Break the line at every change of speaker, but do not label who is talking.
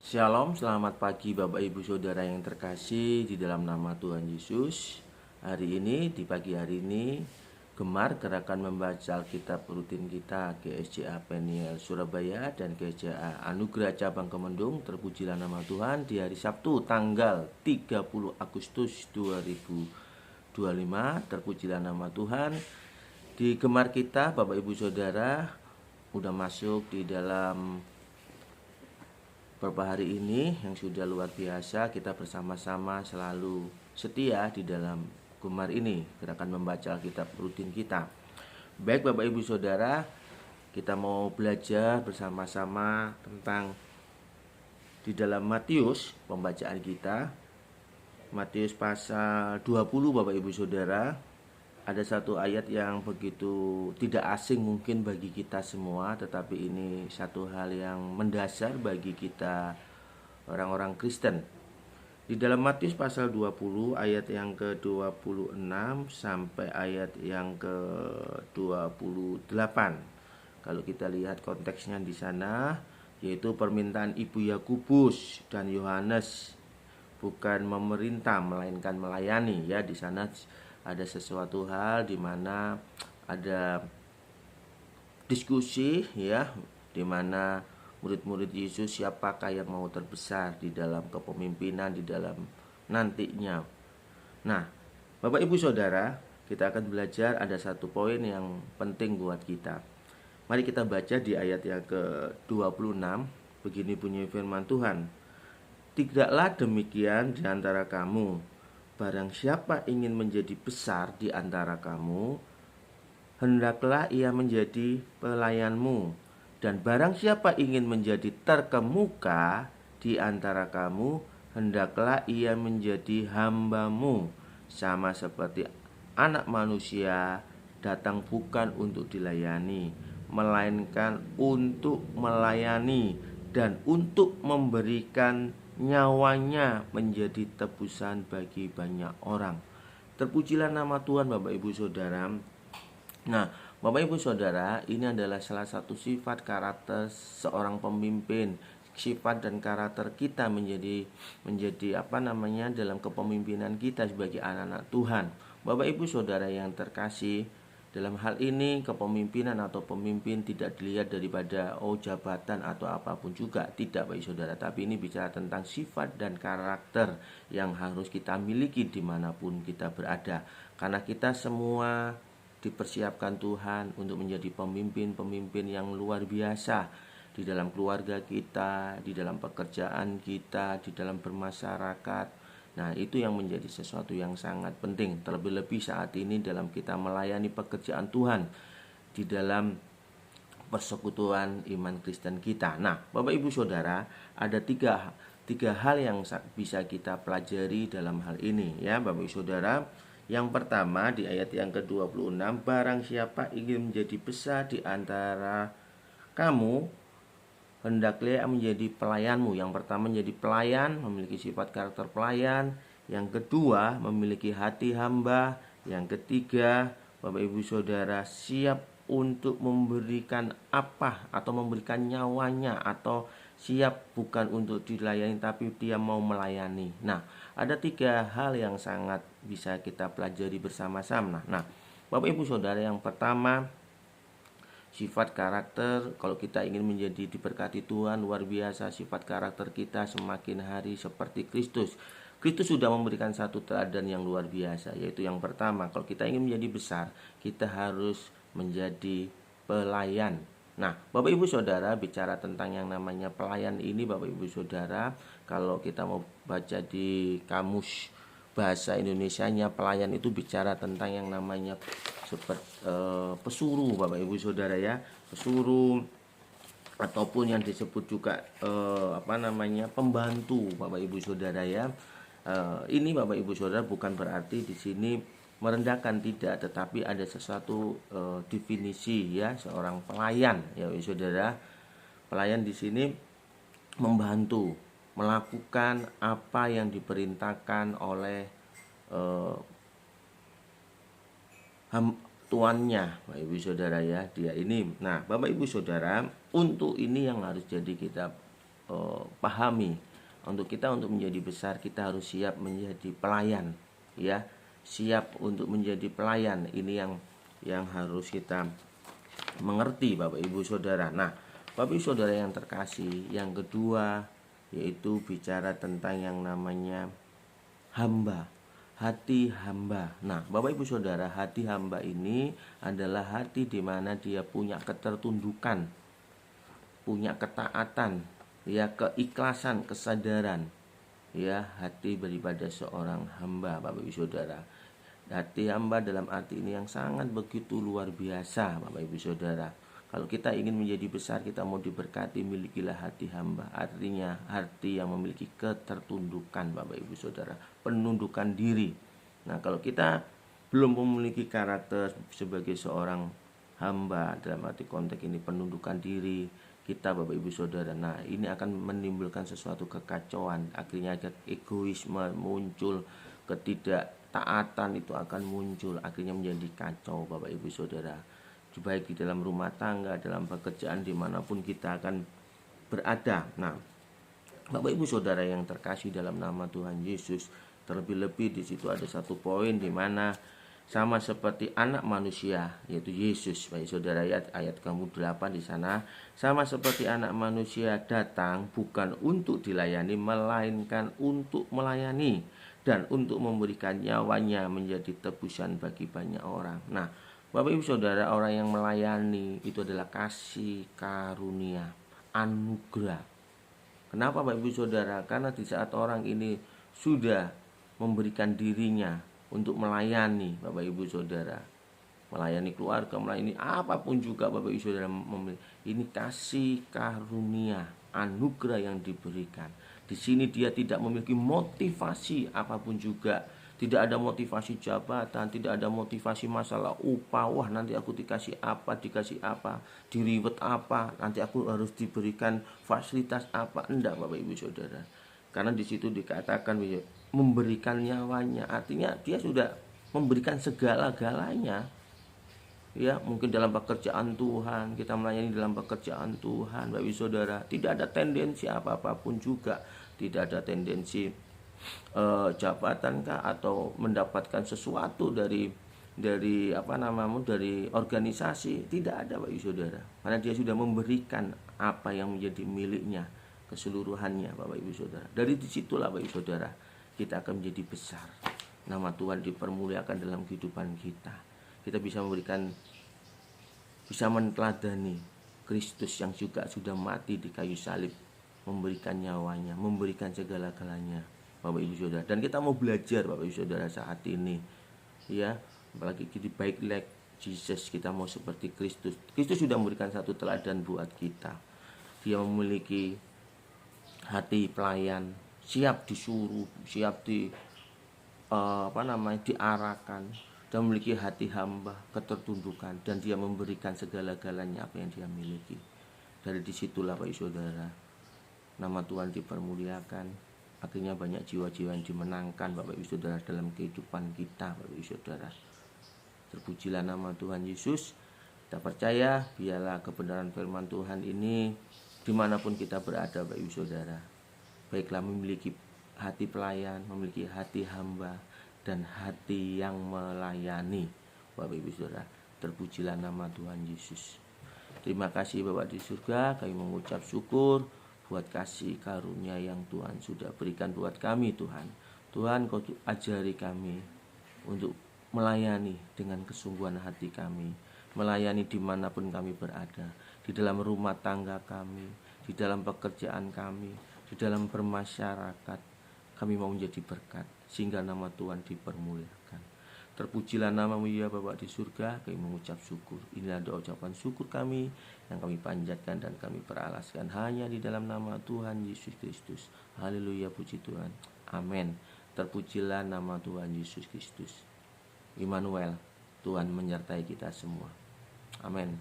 Shalom, selamat pagi Bapak Ibu Saudara yang terkasih di dalam nama Tuhan Yesus. Hari ini, di pagi hari ini, gemar gerakan membaca Alkitab rutin kita GSJA Peniel Surabaya dan GSJA Anugerah Cabang Kemendung. Terpujilah nama Tuhan di hari Sabtu tanggal 30 Agustus 2025. Terpujilah nama Tuhan. Di gemar kita Bapak Ibu Saudara udah masuk di dalam beberapa hari ini yang sudah luar biasa. Kita bersama-sama selalu setia di dalam gemar ini, gerakan membaca Alkitab rutin kita. Baik Bapak Ibu Saudara, kita mau belajar bersama-sama tentang di dalam Matius, pembacaan kita Matius pasal 20 Bapak Ibu Saudara. Ada satu ayat yang begitu tidak asing mungkin bagi kita semua, tetapi ini satu hal yang mendasar bagi kita orang-orang Kristen. Di dalam Matius pasal 20 ayat yang ke-26 sampai ayat yang ke-28. Kalau kita lihat konteksnya di sana, yaitu permintaan Ibu Yakobus dan Yohanes, bukan memerintah melainkan melayani. Ya, di sana ada sesuatu hal di mana ada diskusi, ya, di mana murid-murid Yesus siapakah yang mau terbesar di dalam kepemimpinan di dalam nantinya. Nah, Bapak Ibu Saudara, kita akan belajar ada satu poin yang penting buat kita. Mari kita baca di ayat yang ke-26. Begini bunyi firman Tuhan. Tidaklah demikian di antara kamu. Barang siapa ingin menjadi besar di antara kamu, hendaklah ia menjadi pelayanmu. Dan barang siapa ingin menjadi terkemuka di antara kamu, hendaklah ia menjadi hambamu. Sama seperti anak manusia datang bukan untuk dilayani, melainkan untuk melayani dan untuk memberikan nyawanya menjadi tebusan bagi banyak orang. Terpujilah nama Tuhan Bapak Ibu Saudara. Nah, Bapak Ibu Saudara, ini adalah salah satu sifat karakter seorang pemimpin. Sifat dan karakter kita menjadi dalam kepemimpinan kita sebagai anak-anak Tuhan. Bapak Ibu Saudara yang terkasih, dalam hal ini kepemimpinan atau pemimpin tidak dilihat daripada jabatan atau apapun juga, tidak Bapak Saudara. Tapi ini bicara tentang sifat dan karakter yang harus kita miliki dimanapun kita berada. Karena kita semua dipersiapkan Tuhan untuk menjadi pemimpin-pemimpin yang luar biasa di dalam keluarga kita, di dalam pekerjaan kita, di dalam bermasyarakat. Nah, itu yang menjadi sesuatu yang sangat penting. Terlebih-lebih saat ini dalam kita melayani pekerjaan Tuhan di dalam persekutuan iman Kristen kita. Nah, Bapak Ibu Saudara, ada tiga hal yang bisa kita pelajari dalam hal ini, ya Bapak Ibu Saudara. Yang pertama di ayat yang ke-26, barang siapa ingin menjadi besar di antara kamu, hendaklah menjadi pelayanmu. Yang pertama menjadi pelayan, memiliki sifat karakter pelayan. Yang kedua memiliki hati hamba. Yang ketiga, Bapak Ibu Saudara, siap untuk memberikan apa atau memberikan nyawanya, atau siap bukan untuk dilayani tapi dia mau melayani. Nah, ada tiga hal yang sangat bisa kita pelajari bersama-sama. Nah, Bapak Ibu Saudara, yang pertama sifat karakter. Kalau kita ingin menjadi diberkati Tuhan, luar biasa, sifat karakter kita semakin hari seperti Kristus. Kristus sudah memberikan satu teladan yang luar biasa, yaitu yang pertama, kalau kita ingin menjadi besar, kita harus menjadi pelayan. Nah, Bapak Ibu Saudara, bicara tentang yang namanya pelayan ini, Bapak Ibu Saudara, kalau kita mau baca di kamus bahasa Indonesianya, pelayan itu bicara tentang yang namanya seperti pesuruh Bapak Ibu Saudara, ya, pesuruh, ataupun yang disebut juga pembantu Bapak Ibu Saudara, ya. Ini Bapak Ibu Saudara bukan berarti di sini merendahkan, tidak, tetapi ada sesuatu definisi, ya, seorang pelayan, ya Bapak Ibu Saudara. Pelayan di sini membantu melakukan apa yang diperintahkan oleh tuannya, Bapak Ibu Saudara, ya, dia ini. Nah, Bapak Ibu Saudara, untuk ini yang harus jadi kita pahami. Untuk menjadi besar, kita harus siap menjadi pelayan, ya. Siap untuk menjadi pelayan. Ini yang harus kita mengerti, Bapak Ibu Saudara. Nah, Bapak Ibu Saudara yang terkasih, yang kedua yaitu bicara tentang yang namanya hamba, hati hamba. Nah, Bapak Ibu Saudara, hati hamba ini adalah hati di mana dia punya ketertundukan, punya ketaatan, ya, keikhlasan, kesadaran, ya, hati daripada seorang hamba, Bapak Ibu Saudara. Hati hamba dalam arti ini yang sangat begitu luar biasa, Bapak Ibu Saudara. Kalau kita ingin menjadi besar, kita mau diberkati, milikilah hati hamba. Artinya hati yang memiliki ketertundukan, Bapak Ibu Saudara, penundukan diri. Nah, kalau kita belum memiliki karakter sebagai seorang hamba, dalam arti konteks ini penundukan diri kita, Bapak Ibu Saudara, nah ini akan menimbulkan sesuatu kekacauan. Akhirnya ada egoisme muncul, ketidaktaatan itu akan muncul, akhirnya menjadi kacau, Bapak Ibu Saudara. Baik di dalam rumah tangga, dalam pekerjaan, dimanapun kita akan berada. Nah, Bapak Ibu Saudara yang terkasih dalam nama Tuhan Yesus, terlebih-lebih di situ ada satu poin di mana sama seperti anak manusia, yaitu Yesus, Bapak Saudara, ayat ke-8 di sana, sama seperti anak manusia datang bukan untuk dilayani, melainkan untuk melayani dan untuk memberikan nyawanya menjadi tebusan bagi banyak orang. Nah, Bapak Ibu Saudara, orang yang melayani itu adalah kasih karunia, anugerah. Kenapa, Bapak Ibu Saudara? Karena di saat orang ini sudah memberikan dirinya untuk melayani, Bapak Ibu Saudara, melayani keluarga, melayani apapun juga, Bapak Ibu Saudara, ini kasih karunia, anugerah yang diberikan. Di sini dia tidak memiliki motivasi apapun juga. Tidak ada motivasi jabatan, tidak ada motivasi masalah upah. Wah, nanti aku dikasih apa, diriwet apa, nanti aku harus diberikan fasilitas apa. Enggak, Bapak Ibu Saudara. Karena di situ dikatakan memberikan nyawanya, artinya dia sudah memberikan segala-galanya. Ya, mungkin dalam pekerjaan Tuhan, kita melayani dalam pekerjaan Tuhan, Bapak Ibu Saudara. Tidak ada tendensi apa-apapun juga, tidak ada tendensi jabatan kah atau mendapatkan sesuatu dari organisasi. Tidak ada, Bapak Ibu Saudara, karena dia sudah memberikan apa yang menjadi miliknya keseluruhannya, Bapak Ibu Saudara. Dari disitulah, Bapak Ibu Saudara, kita akan menjadi besar, nama Tuhan dipermuliakan dalam kehidupan kita. Kita bisa meneladani Kristus yang juga sudah mati di kayu salib, memberikan nyawanya, memberikan segala-galanya, Bapak Ibu Saudara. Dan kita mau belajar, Bapak Ibu Saudara, saat ini, ya, apalagi kita baik like Jesus, kita mau seperti Kristus. Kristus sudah memberikan satu teladan buat kita. Dia memiliki hati pelayan, siap disuruh, siap diarahkan, dan memiliki hati hamba, ketertundukan, dan dia memberikan segala-galanya apa yang dia miliki. Dari disitulah, Bapak Ibu Saudara, nama Tuhan dipermuliakan. Akhirnya banyak jiwa-jiwa yang dimenangkan, Bapak Ibu Saudara, dalam kehidupan kita, Bapak Ibu Saudara. Terpujilah nama Tuhan Yesus. Kita percaya biarlah kebenaran firman Tuhan ini dimanapun kita berada, Bapak Ibu Saudara, baiklah memiliki hati pelayan, memiliki hati hamba, dan hati yang melayani, Bapak Ibu Saudara. Terpujilah nama Tuhan Yesus. Terima kasih Bapak di surga, kami mengucap syukur buat kasih karunia yang Tuhan sudah berikan buat kami, Tuhan. Tuhan, Kau ajari kami untuk melayani dengan kesungguhan hati kami, melayani dimanapun kami berada, di dalam rumah tangga kami, di dalam pekerjaan kami, di dalam bermasyarakat. Kami mau menjadi berkat, sehingga nama Tuhan dipermuliakan. Terpujilah nama-Mu ya Bapa di surga, kami mengucap syukur. Inilah doa ucapan syukur kami yang kami panjatkan dan kami peralaskan hanya di dalam nama Tuhan Yesus Kristus. Haleluya, puji Tuhan. Amin. Terpujilah nama Tuhan Yesus Kristus. Immanuel, Tuhan menyertai kita semua. Amin.